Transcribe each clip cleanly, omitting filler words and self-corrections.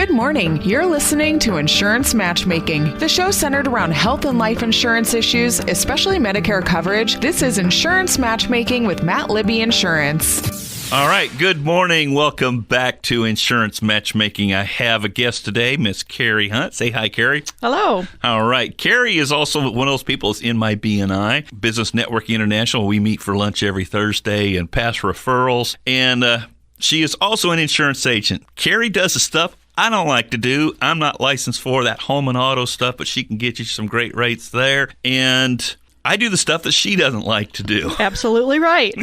Good morning. You're listening to Insurance Matchmaking, the show centered around health and life insurance issues, especially Medicare coverage. This is Insurance Matchmaking with Matt Libby Insurance. All right. Good morning. Welcome back to Insurance Matchmaking. I have a guest today, Miss Kerri Hunt. Say hi, Kerri. Hello. All right. Kerri is also one of those people that's in my BNI, Business Networking International. We meet for lunch every Thursday and pass referrals. And she is also an insurance agent. Kerri does the stuff I don't like to do. I'm not licensed for that home and auto stuff, but she can get you some great rates there. And I do the stuff that she doesn't like to do. Absolutely right.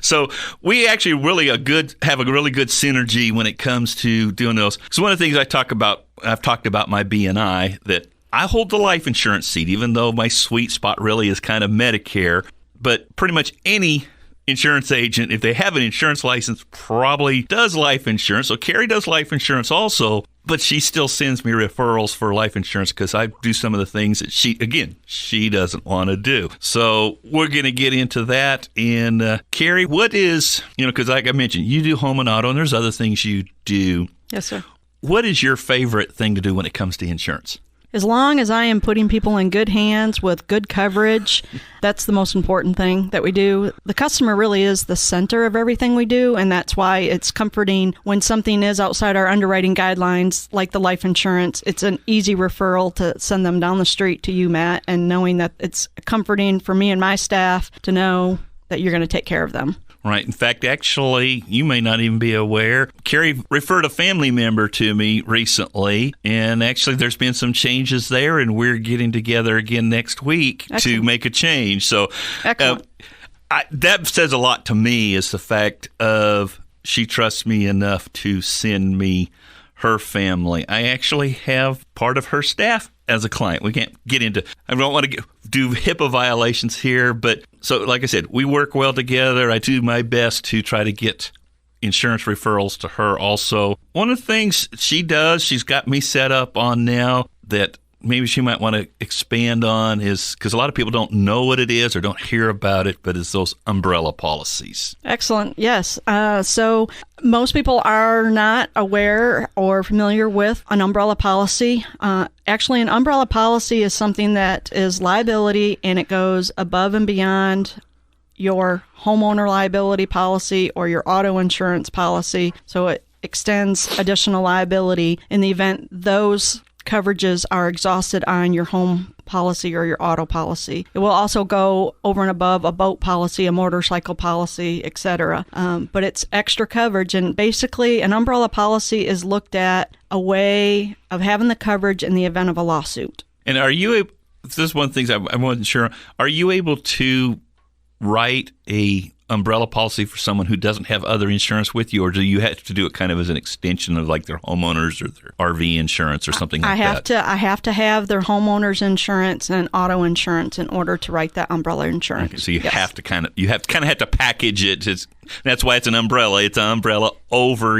So we actually have a really good synergy when it comes to doing those. So one of the things I've talked about my BNI, that I hold the life insurance seat, even though my sweet spot really is kind of Medicare. But pretty much any insurance agent, if they have an insurance license, probably does life insurance. So Kerri does life insurance also, but she still sends me referrals for life insurance because I do some of the things that she doesn't want to do. So we're going to get into that. And Kerri, what is, because like I mentioned, you do home and auto, and there's other things you do. Yes, sir. What is your favorite thing to do when it comes to insurance? As long as I am putting people in good hands with good coverage, that's the most important thing that we do. The customer really is the center of everything we do, and that's why it's comforting when something is outside our underwriting guidelines, like the life insurance. It's an easy referral to send them down the street to you, Matt, and knowing that it's comforting for me and my staff to know that you're going to take care of them. Right. In fact, actually, you may not even be aware. Kerri referred a family member to me recently, and actually there's been some changes there, and we're getting together again next week to make a change. So that says a lot to me, is the fact of she trusts me enough to send me her family. I actually have part of her staff as a client. We can't get into, I don't want to do HIPAA violations here, but so like I said, we work well together. I do my best to try to get insurance referrals to her also. One of the things she does, she's got me set up on now that maybe she might want to expand on, is because a lot of people don't know what it is or don't hear about it, but it's those umbrella policies. Excellent. Yes. So most people are not aware or familiar with an umbrella policy. Actually, an umbrella policy is something that is liability, and it goes above and beyond your homeowner liability policy or your auto insurance policy. So it extends additional liability in the event those coverages are exhausted on your home policy or your auto policy. It will also go over and above a boat policy, a motorcycle policy, etc. But it's extra coverage, and basically an umbrella policy is looked at a way of having the coverage in the event of a lawsuit. And are you able, this is one of the things I wasn't sure, are you able to write a umbrella policy for someone who doesn't have other insurance with you, or do you have to do it kind of as an extension of like their homeowners or their RV insurance or something like that? I have to have their homeowners insurance and auto insurance in order to write that umbrella insurance. Okay, so you have to kind of package it. That's why it's an umbrella. It's an umbrella over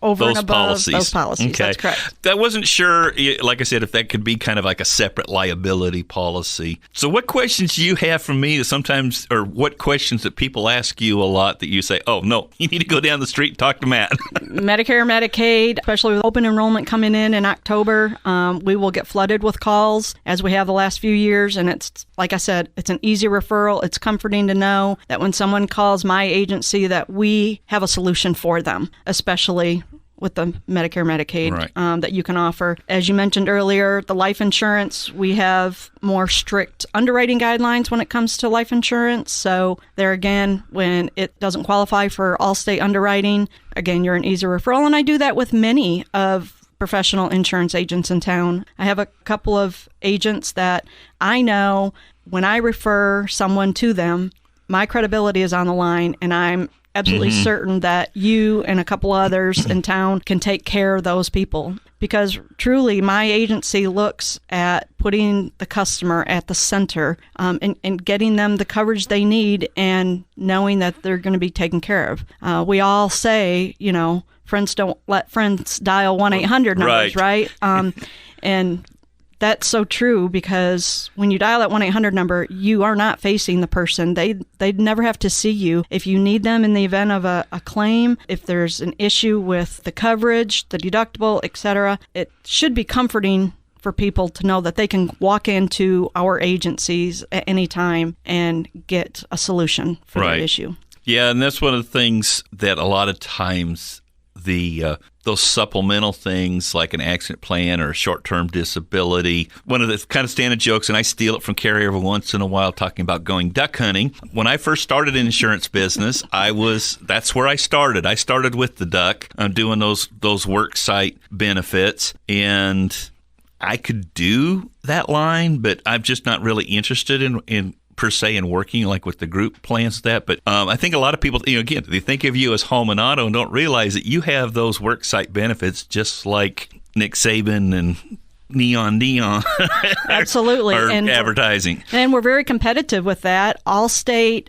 those policies. Those policies. Okay. That's correct. I wasn't sure, like I said, if that could be kind of like a separate liability policy. So what questions do you have from me that sometimes, or what questions that people ask you a lot that you say, oh, no, you need to go down the street and talk to Matt? Medicare, Medicaid, especially with open enrollment coming in October, we will get flooded with calls as we have the last few years. And it's, like I said, it's an easy referral. It's comforting to know that when someone calls my agency that we have a solution for them, especially with the Medicare, Medicaid, right, that you can offer. As you mentioned earlier, the life insurance, we have more strict underwriting guidelines when it comes to life insurance. So there again, when it doesn't qualify for Allstate underwriting, again, you're an easy referral. And I do that with many of professional insurance agents in town. I have a couple of agents that I know when I refer someone to them, my credibility is on the line, and I'm absolutely certain that you and a couple others in town can take care of those people. Because truly, my agency looks at putting the customer at the center and getting them the coverage they need and knowing that they're going to be taken care of. We all say, friends don't let friends dial 1-800 numbers, right? And That's so true, because when you dial that 1-800 number, you are not facing the person. They'd never have to see you. If you need them in the event of a claim, if there's an issue with the coverage, the deductible, etc., it should be comforting for people to know that they can walk into our agencies at any time and get a solution for their issue. Yeah, and that's one of the things that a lot of times those supplemental things like an accident plan or a short-term disability, one of the kind of standard jokes, and I steal it from Kerri every once in a while, talking about going duck hunting. When I first started in insurance business, that's where I started. I started with the duck. I'm doing those work site benefits, and I could do that line, but I'm just not really interested in per se in working like with the group plans that. But I think a lot of people, again, they think of you as home and auto and don't realize that you have those work site benefits just like Nick Saban and Neon. Absolutely. or advertising. And we're very competitive with that. Allstate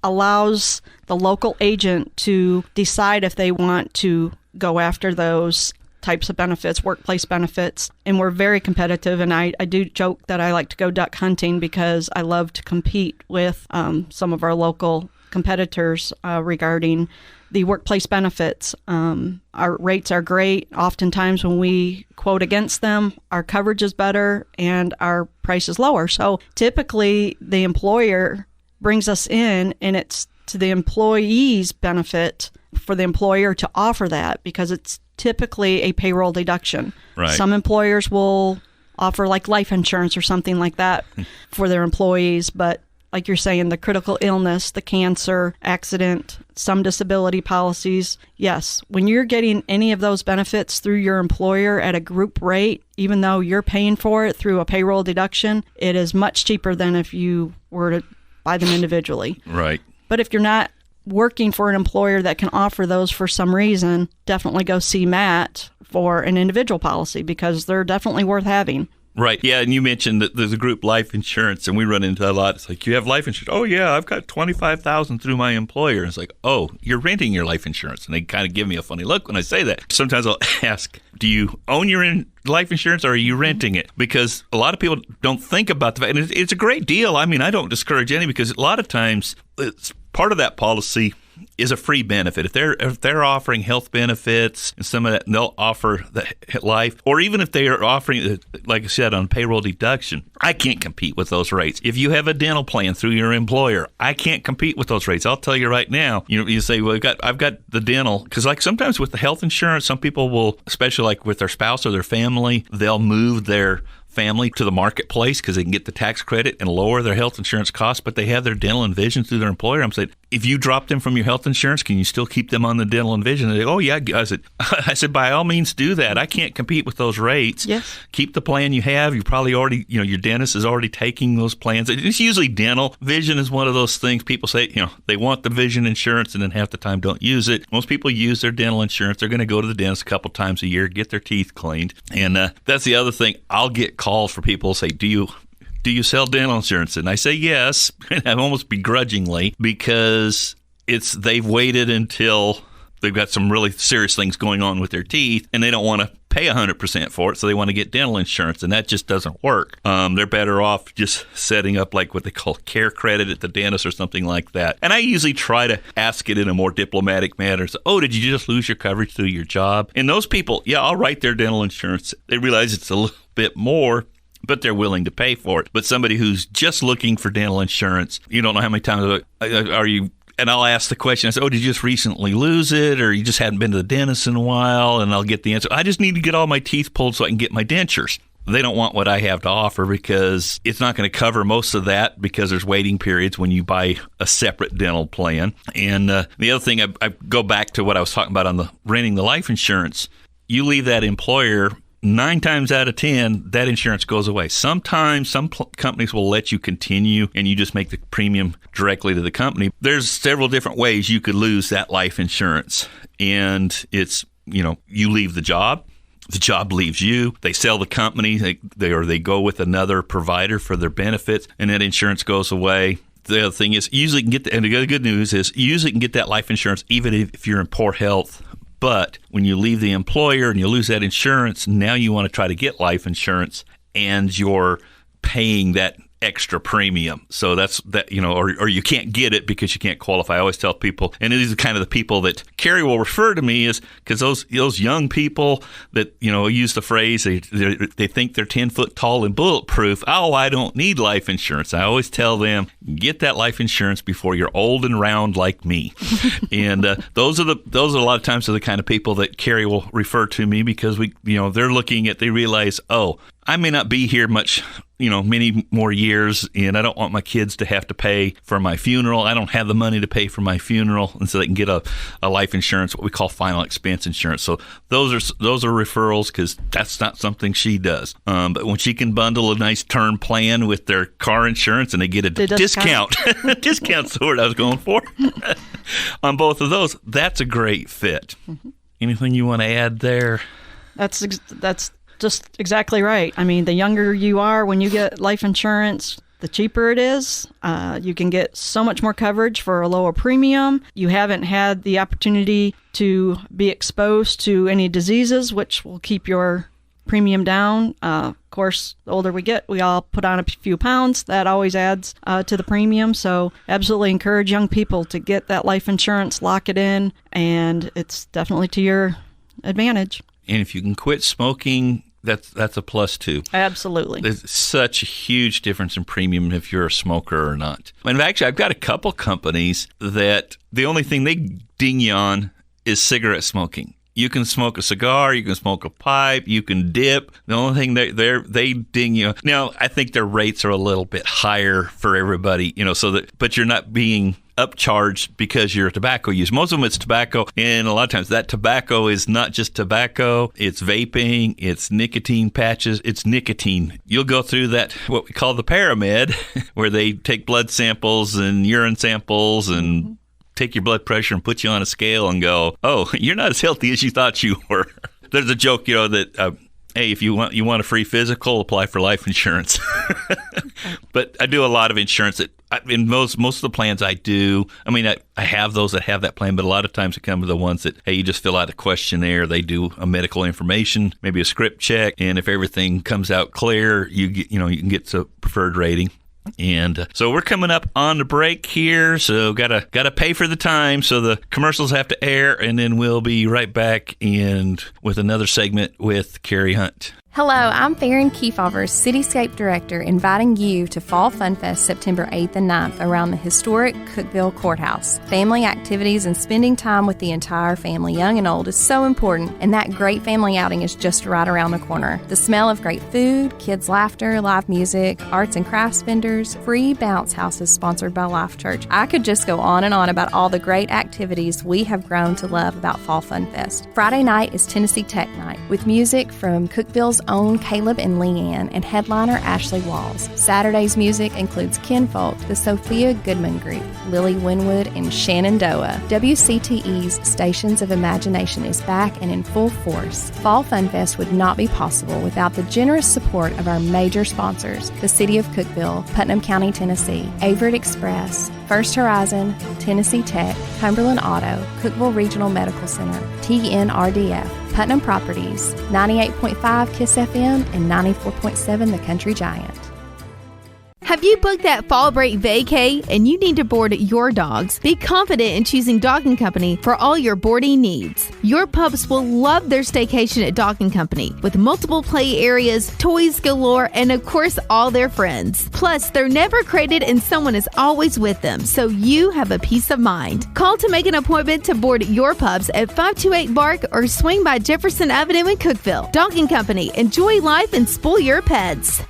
allows the local agent to decide if they want to go after those types of benefits, workplace benefits, and we're very competitive. And I do joke that I like to go duck hunting because I love to compete with some of our local competitors regarding the workplace benefits. Our rates are great. Oftentimes when we quote against them, our coverage is better and our price is lower. So typically the employer brings us in, and it's to the employee's benefit for the employer to offer that, because it's typically a payroll deduction. Right. Some employers will offer like life insurance or something like that for their employees, but like you're saying, the critical illness, the cancer, accident, some disability policies, yes, when you're getting any of those benefits through your employer at a group rate, even though you're paying for it through a payroll deduction, it is much cheaper than if you were to buy them individually. Right. But if you're not working for an employer that can offer those for some reason, definitely go see Matt for an individual policy, because they're definitely worth having. Right. Yeah, and you mentioned that there's a group life insurance, and we run into that a lot. It's like, you have life insurance. Oh, yeah, I've got $25,000 through my employer. And it's like, oh, you're renting your life insurance. And they kind of give me a funny look when I say that. Sometimes I'll ask, do you own your life insurance or are you renting it? Because a lot of people don't think about the fact, and it's a great deal. I mean, I don't discourage any, because a lot of times it's part of that policy is a free benefit. If they're offering health benefits and some of that, they'll offer the life, or even if they are offering, like I said, on payroll deduction, I can't compete with those rates. If you have a dental plan through your employer, I can't compete with those rates. I'll tell you right now. You say, well, I've got the dental, because like sometimes with the health insurance, some people will, especially like with their spouse or their family, they'll move their family to the marketplace because they can get the tax credit and lower their health insurance costs, but they have their dental and vision through their employer. I'm saying, if you drop them from your health insurance, can you still keep them on the dental and vision? And they go, oh, yeah. I said, by all means, do that. I can't compete with those rates. Yes. Keep the plan you have. You probably already, your dentist is already taking those plans. It's usually dental. Vision is one of those things people say, they want the vision insurance and then half the time don't use it. Most people use their dental insurance. They're going to go to the dentist a couple times a year, get their teeth cleaned. And that's the other thing. I'll get calls for people who say, do you sell dental insurance? And I say yes, and almost begrudgingly, because they've waited until they've got some really serious things going on with their teeth, and they don't want to pay 100% for it, so they want to get dental insurance, and that just doesn't work. They're better off just setting up like what they call care credit at the dentist or something like that. And I usually try to ask it in a more diplomatic manner. So, oh, did you just lose your coverage through your job? And those people, yeah, I'll write their dental insurance. They realize it's a little bit more, but they're willing to pay for it. But somebody who's just looking for dental insurance, you don't know how many times are you, and I'll ask the question, I say, oh, did you just recently lose it, or you just hadn't been to the dentist in a while? And I'll get the answer, I just need to get all my teeth pulled so I can get my dentures. They don't want what I have to offer because it's not going to cover most of that, because there's waiting periods when you buy a separate dental plan. And the other thing, I go back to what I was talking about on the renting the life insurance. You leave that employer, 9 times out of 10, that insurance goes away. Sometimes some companies will let you continue and you just make the premium directly to the company. There's several different ways you could lose that life insurance. And it's, you leave the job leaves you. They sell the company, they go with another provider for their benefits, and that insurance goes away. The other thing is, usually you can get, and the good news is, you usually can get that life insurance even if you're in poor health. But when you leave the employer and you lose that insurance, now you want to try to get life insurance, and you're paying that extra premium. So that's that, or you can't get it because you can't qualify. I always tell people, and these are kind of the people that Kerri will refer to me as, because those young people that, use the phrase, they think they're 10 foot tall and bulletproof. Oh, I don't need life insurance. I always tell them, get that life insurance before you're old and round like me. And those are a lot of times are the kind of people that Kerri will refer to me, because they realize, oh, I may not be here much, many more years, and I don't want my kids to have to pay for my funeral. I don't have the money to pay for my funeral, and so they can get a life insurance, what we call final expense insurance. So those are referrals, because that's not something she does. But when she can bundle a nice term plan with their car insurance, and they get a discount, discount's the word I was going for, on both of those, that's a great fit. Mm-hmm. Anything you want to add there? That's just exactly right. I mean, the younger you are when you get life insurance, the cheaper it is. You can get so much more coverage for a lower premium. You haven't had the opportunity to be exposed to any diseases, which will keep your premium down. Of course, the older we get, we all put on a few pounds. That always adds to the premium. So absolutely encourage young people to get that life insurance, lock it in, and it's definitely to your advantage. And if you can quit smoking, that's a plus too. Absolutely. There's such a huge difference in premium if you're a smoker or not. And actually, I've got a couple companies that the only thing they ding you on is cigarette smoking. You can smoke a cigar, you can smoke a pipe, you can dip. The only thing they ding you. Now, I think their rates are a little bit higher for everybody, but you're not being upcharged because you're a tobacco user. Most of them it's tobacco, and a lot of times that tobacco is not just tobacco, it's vaping, it's nicotine patches, it's nicotine. You'll go through that, what we call the pyramid, where they take blood samples and urine samples and take your blood pressure and put you on a scale and go, oh, you're not as healthy as you thought you were. There's a joke, that hey, if you want a free physical, apply for life insurance. But I do a lot of insurance. In most of the plans I do, I have those that have that plan, but a lot of times it comes to the ones that, hey, you just fill out a questionnaire. They do a medical information, maybe a script check, and if everything comes out clear, you can get to preferred rating. And so we're coming up on the break here, so gotta pay for the time, so the commercials have to air, and then we'll be right back and with another segment with Kerri Hunt. Hello, I'm Farron Kefauver's Cityscape Director, inviting you to Fall Fun Fest September 8th and 9th around the historic Cookeville Courthouse. Family activities and spending time with the entire family, young and old, is so important, and that great family outing is just right around the corner. The smell of great food, kids' laughter, live music, arts and crafts vendors, free bounce houses sponsored by Life Church. I could just go on and on about all the great activities we have grown to love about Fall Fun Fest. Friday night is Tennessee Tech Night, with music from Cookeville's own Caleb and Leanne and headliner Ashley Walls. Saturday's music includes Kinfolk, the Sophia Goodman Group, Lily Winwood, and Shenandoah. WCTE's Stations of Imagination is back and in full force. Fall Fun Fest would not be possible without the generous support of our major sponsors, the City of Cookeville, Putnam County, Tennessee, Averitt Express, First Horizon, Tennessee Tech, Cumberland Auto, Cookeville Regional Medical Center, TNRDF, Putnam Properties, 98.5 KISS FM, and 94.7 The Country Giant. Have you booked that fall break vacay and you need to board your dogs? Be confident in choosing Dog & Company for all your boarding needs. Your pups will love their staycation at Dog & Company with multiple play areas, toys galore, and of course all their friends. Plus, they're never crated and someone is always with them, so you have a peace of mind. Call to make an appointment to board your pups at 528 Bark or swing by Jefferson Avenue in Cookeville. Dog & Company. Enjoy life and spoil your pets.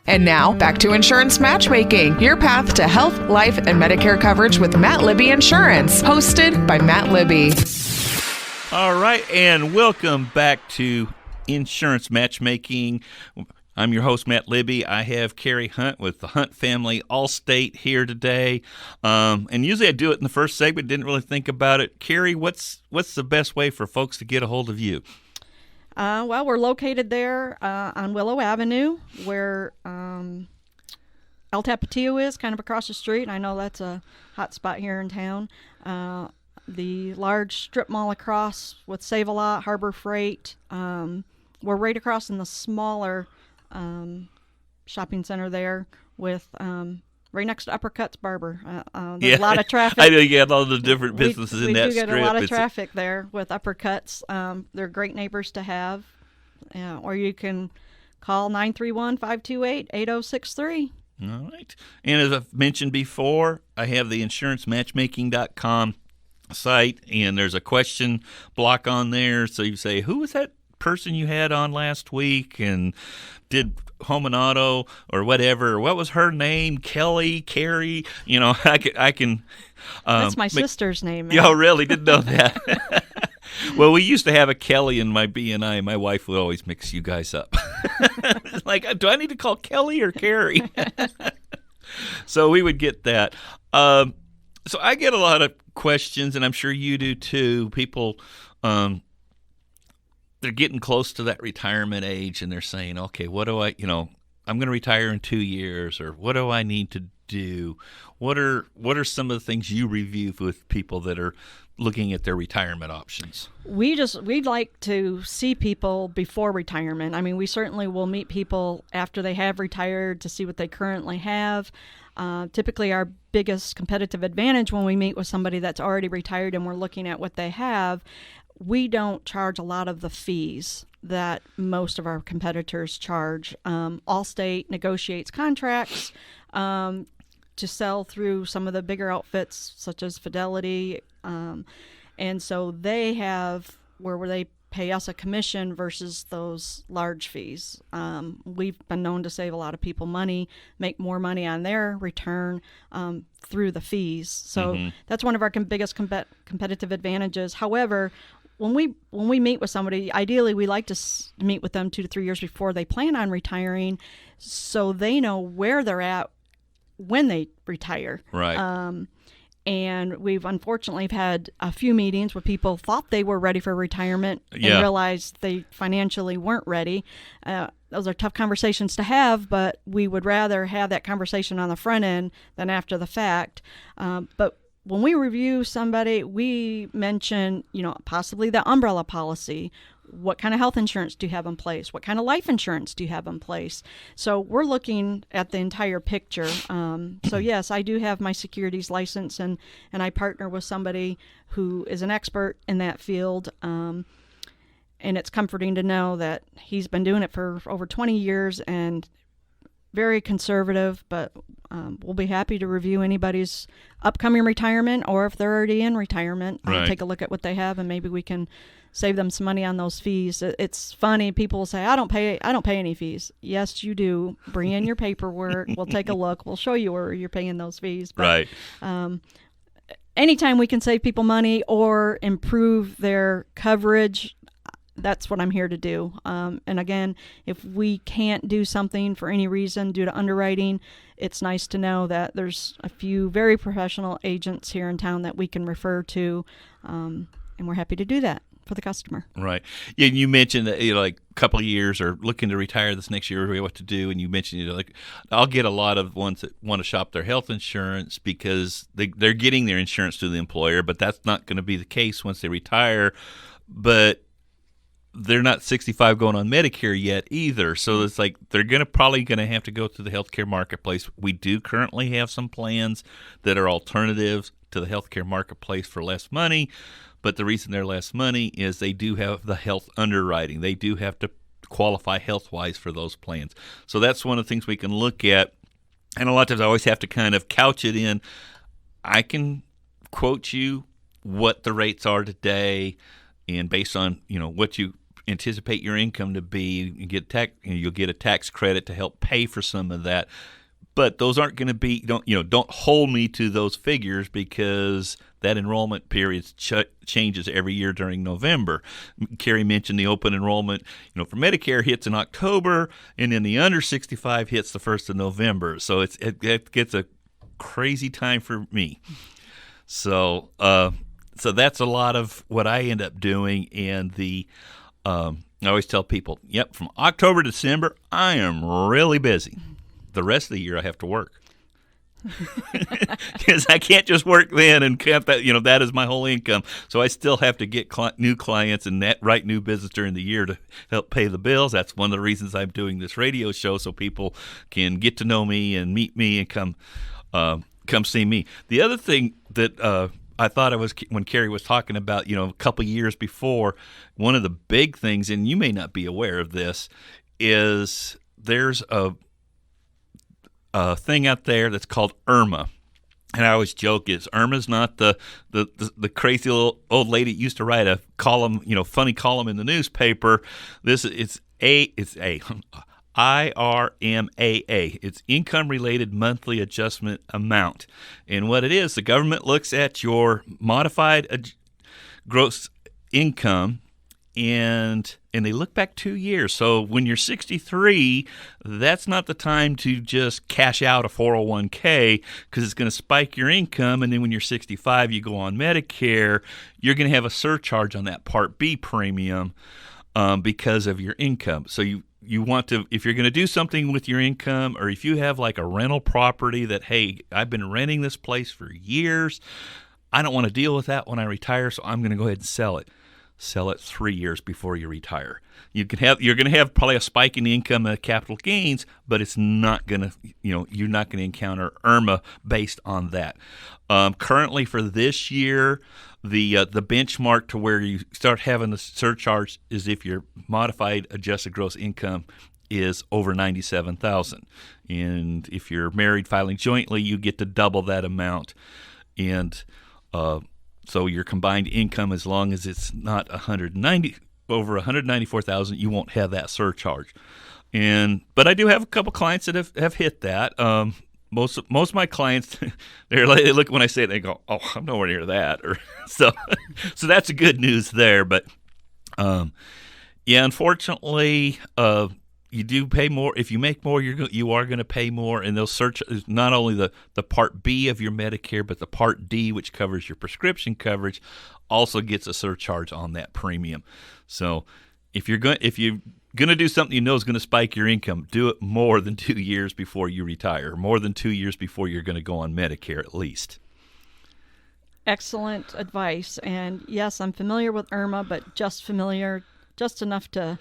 And now, back to Insurance Matchmaking, your path to health, life, and Medicare coverage with Matt Libby Insurance, hosted by Matt Libby. All right, and welcome back to Insurance Matchmaking. I'm your host, Matt Libby. I have Kerri Hunt with the Hunt family, Allstate, here today. And usually I do it in the first segment, didn't really think about it. Kerri, what's the best way for folks to get a hold of you? Well, we're located there on Willow Avenue, where El Tapatio is, kind of across the street. I know that's a hot spot here in town. The large strip mall across with Save-A-Lot, Harbor Freight. We're right across in the smaller shopping center there with right next to Uppercut's Barber. There's a lot of traffic. I know you have all the different businesses in that We do strip. get a lot of traffic there with Uppercuts. They're great neighbors to have. Or you can call 931-528-8063. All right. And as I've mentioned before, I have the insurancematchmaking.com site, and there's a question block on there. So you say, who was that person you had on last week and did home and auto or whatever? What was her name? Kelly, Kerri? You know, I can. That's my sister's name. Y'all really didn't know that. Well, we used to have a Kelly in my BNI. My wife would always mix you guys up. Like, do I need to call Kelly or Kerri? So we would get that. So I get a lot of questions, and I'm sure you do too. People, they're getting close to that retirement age, and they're saying, okay, what do I'm going to retire in 2 years, or what do I need to do? What are some of the things you review with people that are looking at their retirement options? We'd like to see people before retirement. I mean, we certainly will meet people after they have retired to see what they currently have. Typically, our biggest competitive advantage when we meet with somebody that's already retired and we're looking at what they have, we don't charge a lot of the fees that most of our competitors charge. Allstate negotiates contracts to sell through some of the bigger outfits such as Fidelity, and so they have where they pay us a commission versus those large fees. We've been known to save a lot of people money, make more money on their return through the fees. So that's one of our biggest competitive advantages. However, when we meet with somebody, ideally we like to meet with them 2 to 3 years before they plan on retiring, so they know where they're at when they retire. Right. And we've unfortunately had a few meetings where people thought they were ready for retirement and realized they financially weren't ready. Those are tough conversations to have, but we would rather have that conversation on the front end than after the fact. But when we review somebody, we mention, possibly the umbrella policy. What kind of health insurance do you have in place? What kind of life insurance do you have in place? So we're looking at the entire picture. So yes, I do have my securities license, and I partner with somebody who is an expert in that field. And it's comforting to know that he's been doing it for over 20 years and very conservative, but we'll be happy to review anybody's upcoming retirement, or if they're already in retirement, take a look at what they have, and maybe we can save them some money on those fees. It's funny. People will say, I don't pay any fees. Yes, you do. Bring in your paperwork. We'll take a look. We'll show you where you're paying those fees. But, anytime we can save people money or improve their coverage, that's what I'm here to do. And again, if we can't do something for any reason due to underwriting, it's nice to know that there's a few very professional agents here in town that we can refer to, and we're happy to do that for the customer. Right. Yeah, you mentioned that like a couple of years or looking to retire this next year, what to do, and you mentioned like I'll get a lot of ones that want to shop their health insurance because they're getting their insurance through the employer, but that's not going to be the case once they retire. But they're not 65 going on Medicare yet either. So it's like they're probably going to have to go through the healthcare marketplace. We do currently have some plans that are alternatives to the healthcare marketplace for less money. But the reason they're less money is they do have the health underwriting. They do have to qualify health-wise for those plans. So that's one of the things we can look at. And a lot of times I always have to kind of couch it in. I can quote you what the rates are today, and based on what you anticipate your income to be, you'll get a tax credit to help pay for some of that. But those aren't going to be don't hold me to those figures because that enrollment period changes every year during November. Kerri mentioned the open enrollment, for Medicare hits in October, and then the under 65 hits the 1st of November. So it gets a crazy time for me. So that's a lot of what I end up doing, and I always tell people, from October to December, I am really busy. The rest of the year I have to work. because I can't just work then and count that, that is my whole income. So I still have to get new clients and write new business during the year to help pay the bills. That's one of the reasons I'm doing this radio show, so people can get to know me and meet me and come see me. The other thing that I thought when Kerri was talking about, a couple years before, one of the big things, and you may not be aware of this, is there's a thing out there that's called IRMA. And I always joke IRMA's not the crazy little old lady that used to write a column, funny column in the newspaper. It's IRMAA. It's Income Related Monthly Adjustment Amount. And what it is, the government looks at your modified gross income and they look back 2 years. So when you're 63, that's not the time to just cash out a 401k because it's going to spike your income. And then when you're 65, you go on Medicare, you're going to have a surcharge on that Part B premium because of your income. So you want to, if you're going to do something with your income, or if you have like a rental property that, hey, I've been renting this place for years, I don't want to deal with that when I retire, so I'm going to go ahead and sell it. Sell it 3 years before you retire. You're going to have probably a spike in income and capital gains, but it's not going to, you're not going to encounter IRMA based on that. Currently for this year, the benchmark to where you start having the surcharge is if your modified adjusted gross income is over $97,000, and if you're married filing jointly, you get to double that amount, and so your combined income, as long as it's not over $194,000, you won't have that surcharge. But I do have a couple clients that have hit that. Most of my clients, they look when I say it, they go, "Oh, I'm nowhere near that." Or so that's a good news there. But unfortunately, you do pay more. If you make more, you are going to pay more, and they'll search not only the Part B of your Medicare, but the Part D, which covers your prescription coverage, also gets a surcharge on that premium. So if you're going to do something you know is going to spike your income, do it more than 2 years before you retire, more than 2 years before you're going to go on Medicare at least. Excellent advice. And yes, I'm familiar with IRMA, but just enough to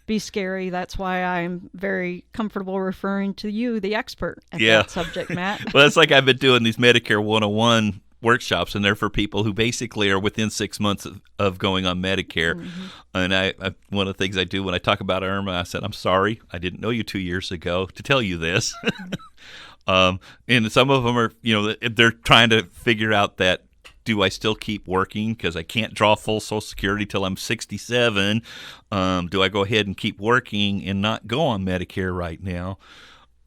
be scary. That's why I'm very comfortable referring to you, the expert at that subject, Matt. Well, it's like I've been doing these Medicare 101 workshops, and they're for people who basically are within 6 months of going on Medicare. Mm-hmm. And I one of the things I do when I talk about IRMA, I said, I'm sorry, I didn't know you 2 years ago to tell you this. And some of them are, they're trying to figure out that, do I still keep working because I can't draw full Social Security till I'm 67? Do I go ahead and keep working and not go on Medicare right now?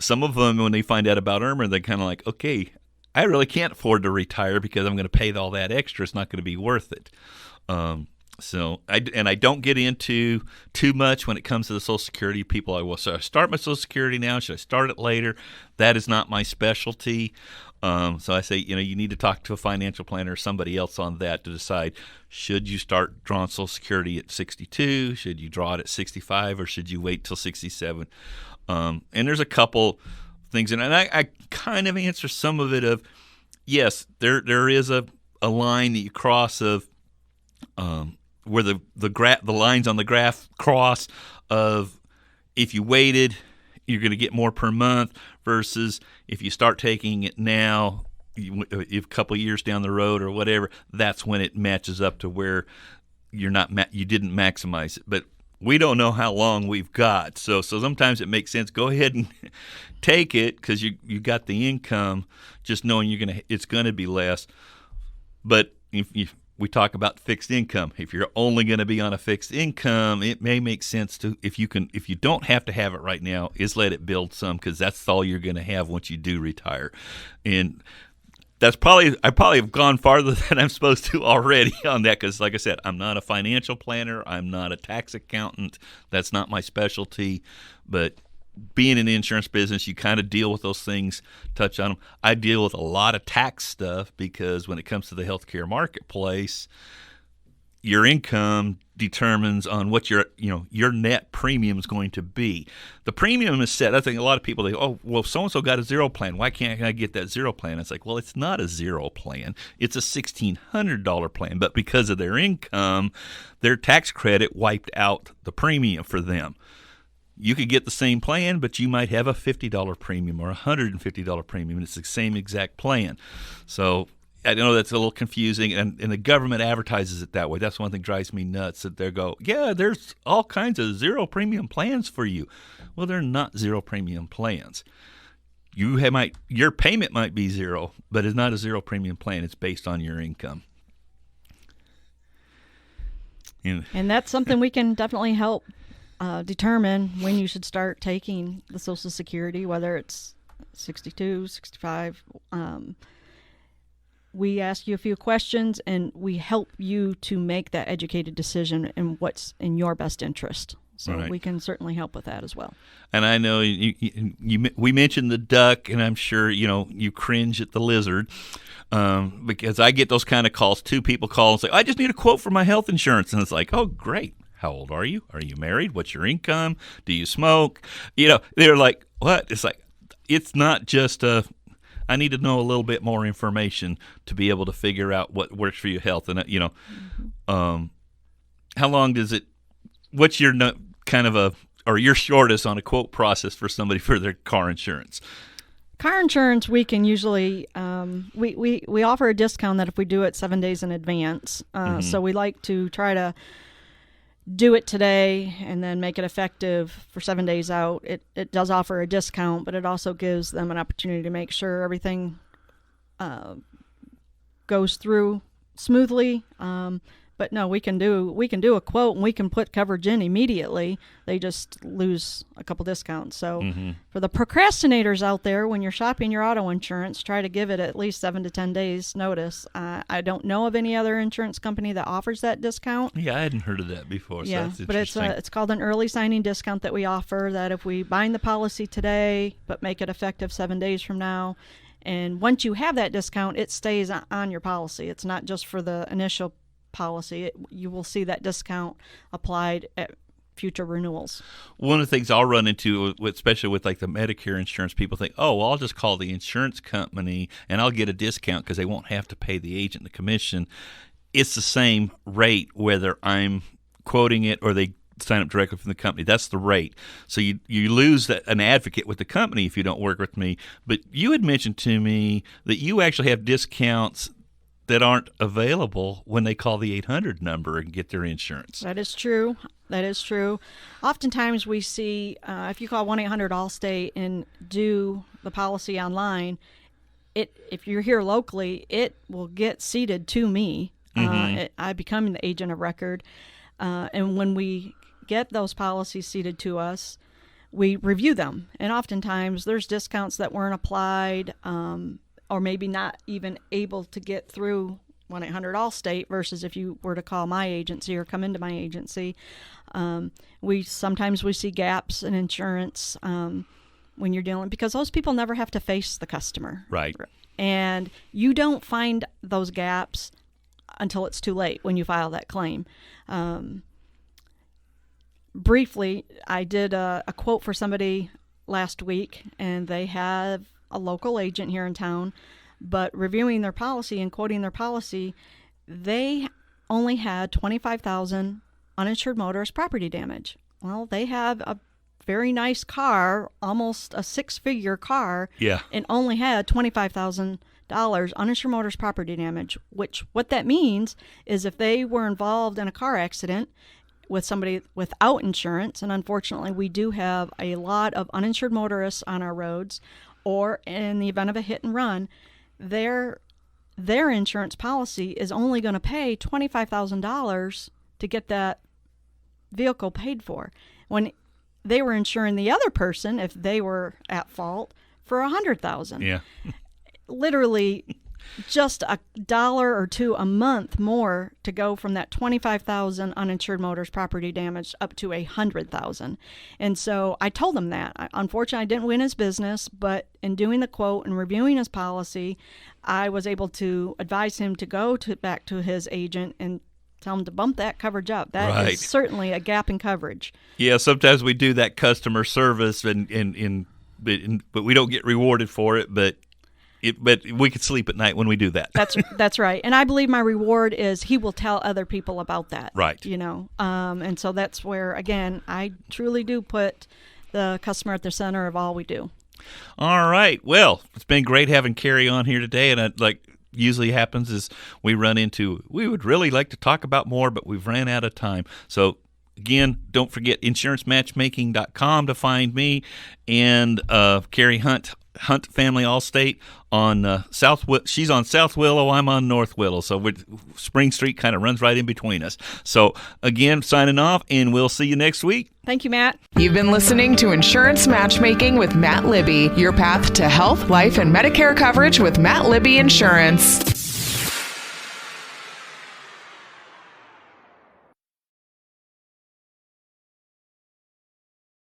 Some of them, when they find out about IRMA, they're kind of like, okay, I really can't afford to retire because I'm going to pay all that extra. It's not going to be worth it. So I don't get into too much when it comes to the Social Security. People, should I start my Social Security now? Should I start it later? That is not my specialty. So I say, you need to talk to a financial planner or somebody else on that to decide, should you start drawing Social Security at 62? Should you draw it at 65? Or should you wait till 67? And there's a couple things, and I kind of answer some of it of, yes, there is a line that you cross of where the lines on the graph cross of, if you waited, you're going to get more per month, versus if you start taking it now, a couple years down the road or whatever, that's when it matches up to where you didn't maximize it. But we don't know how long we've got, so sometimes it makes sense. Go ahead and take it because you got the income, just knowing it's going to be less. But if we talk about fixed income, if you're only going to be on a fixed income, it may make sense to, if you don't have to have it right now, is let it build some, because that's all you're going to have once you do retire. And I probably have gone farther than I'm supposed to already on that, because like I said, I'm not a financial planner, I'm not a tax accountant, that's not my specialty. But being in the insurance business, you kind of deal with those things, touch on them. I deal with a lot of tax stuff because when it comes to the healthcare marketplace, your income determines on what your net premium is going to be. The premium is set. I think a lot of people think, oh, well, so-and-so got a zero plan. Why can't I get that zero plan? It's like, well, it's not a zero plan. It's a $1,600 plan. But because of their income, their tax credit wiped out the premium for them. You could get the same plan, but you might have a $50 premium or a $150 premium, and it's the same exact plan. So I know that's a little confusing, and the government advertises it that way. That's one thing that drives me nuts, that they go, yeah, there's all kinds of zero premium plans for you. Well, they're not zero premium plans. Your payment might be zero, but it's not a zero premium plan. It's based on your income. And that's something we can definitely help determine when you should start taking the Social Security, whether it's 62, 65. We ask you a few questions, and we help you to make that educated decision in what's in your best interest. So right. We can certainly help with that as well. And I know we mentioned the duck, and I'm sure you cringe at the lizard, because I get those kind of calls. Two people call and say, I just need a quote for my health insurance. And it's like, oh, great. How old are you? Are you married? What's your income? Do you smoke? They're like, what? It's like, it's not just I need to know a little bit more information to be able to figure out what works for your health. And, how long does it, what's your your shortest on a quote process for somebody for their car insurance? Car insurance, we can usually, we offer a discount that if we do it 7 days in advance. So we like to try to do it today and then make it effective for 7 days out. It does offer a discount, but it also gives them an opportunity to make sure everything goes through smoothly. But no, we can do a quote and we can put coverage in immediately. They just lose a couple discounts. So for the procrastinators out there, when you're shopping your auto insurance, try to give it at least 7 to 10 days notice. I don't know of any other insurance company that offers that discount. Yeah, I hadn't heard of that before. So yeah, that's but it's called an early signing discount that we offer, that if we bind the policy today but make it effective 7 days from now, and once you have that discount, it stays on your policy. It's not just for the initial policy. You will see that discount applied at future renewals. One of the things I'll run into, especially with like the Medicare insurance, people think, oh, well, I'll just call the insurance company and I'll get a discount because they won't have to pay the agent the commission. It's the same rate whether I'm quoting it or they sign up directly from the company. That's the rate. So you lose an advocate with the company if you don't work with me. But you had mentioned to me that you actually have discounts that aren't available when they call the 800 number and get their insurance. That is true. Oftentimes we see, if you call 1-800-ALLSTATE and do the policy online, if you're here locally, it will get seated to me. I become the agent of record. And when we get those policies seated to us, we review them. And oftentimes there's discounts that weren't applied, or maybe not even able to get through 1-800-ALLSTATE versus if you were to call my agency or come into my agency. Sometimes we see gaps in insurance when you're dealing, because those people never have to face the customer. Right. And you don't find those gaps until it's too late when you file that claim. Briefly, I did a quote for somebody last week, and they have a local agent here in town, but reviewing their policy and quoting their policy, they only had $25,000 uninsured motorist property damage. Well, they have a very nice car, almost a six-figure car, and only had $25,000 uninsured motorist property damage, what that means is if they were involved in a car accident with somebody without insurance, and unfortunately we do have a lot of uninsured motorists on our roads, or in the event of a hit and run, their insurance policy is only going to pay $25,000 to get that vehicle paid for, when they were insuring the other person, if they were at fault, for $100,000. Yeah. Literally just $1 or $2 a month more to go from that $25,000 uninsured motorist property damage up to $100,000. And so I told him that. Unfortunately, I didn't win his business, but in doing the quote and reviewing his policy, I was able to advise him to go back to his agent and tell them to bump that coverage up. That Right. is certainly a gap in coverage. Yeah, sometimes we do that customer service, but we don't get rewarded for it. But we could sleep at night when we do that. That's right. And I believe my reward is he will tell other people about that. Right. And so that's where, again, I truly do put the customer at the center of all we do. All right. Well, it's been great having Kerri on here today, and like usually happens is we would really like to talk about more, but we've ran out of time. So again, don't forget insurancematchmaking.com to find me and Kerri Hunt Family Allstate on she's on South Willow, I'm on North Willow, so Spring Street kind of runs right in between us. So again, signing off, and we'll see you next week. Thank you, Matt. You've been listening to Insurance Matchmaking with Matt Libby, your path to health, life, and Medicare coverage with Matt Libby Insurance.